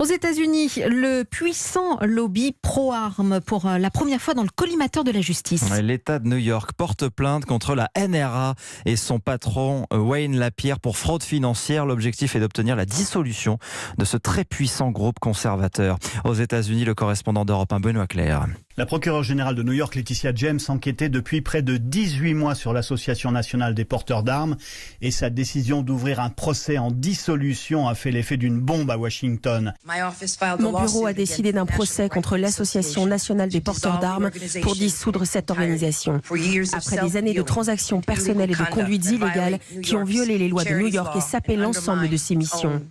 Aux États-Unis, le puissant lobby pro-armes pour la première fois dans le collimateur de la justice. L'État de New York porte plainte contre la NRA et son patron Wayne Lapierre pour fraude financière. L'objectif est d'obtenir la dissolution de ce très puissant groupe conservateur. Aux États-Unis, le correspondant d'Europe 1, Benoît Clair. La procureure générale de New York, Laetitia James, enquêtait depuis près de 18 mois sur l'Association nationale des porteurs d'armes et sa décision d'ouvrir un procès en dissolution a fait l'effet d'une bombe à Washington. Mon bureau a décidé d'un procès contre l'Association nationale des porteurs d'armes pour dissoudre cette organisation. Après des années de transactions personnelles et de conduites illégales qui ont violé les lois de New York et sapé l'ensemble de ses missions.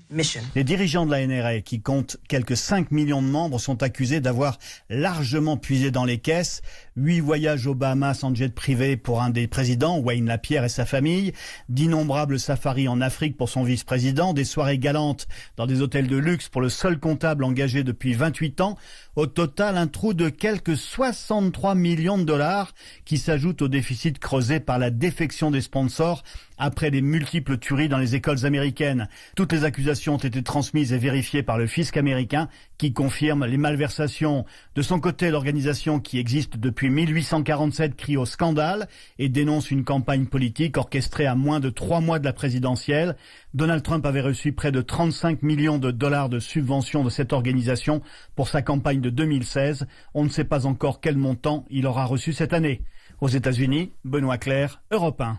Les dirigeants de la NRA, qui comptent quelques 5 millions de membres, sont accusés d'avoir largement puisé dans les caisses. 8 voyages aux Bahamas en jet privé pour un des présidents, Wayne Lapierre et sa famille, d'innombrables safaris en Afrique pour son vice-président, des soirées galantes dans des hôtels de luxe pour le seul comptable engagé depuis 28 ans. Au total, un trou de quelques 63 millions de dollars qui s'ajoute au déficit creusé par la défection des sponsors après les multiples tueries dans les écoles américaines. Toutes les accusations ont été transmises et vérifiées par le fisc américain qui confirme les malversations. De son côté, l'organisation qui existe depuis 1847 crie au scandale et dénonce une campagne politique orchestrée à moins de 3 mois de la présidentielle. Donald Trump avait reçu près de 35 millions de dollars de subventions de cette organisation pour sa campagne de 2016. On ne sait pas encore quel montant il aura reçu cette année. Aux États-Unis, Benoît Clair, Europe 1.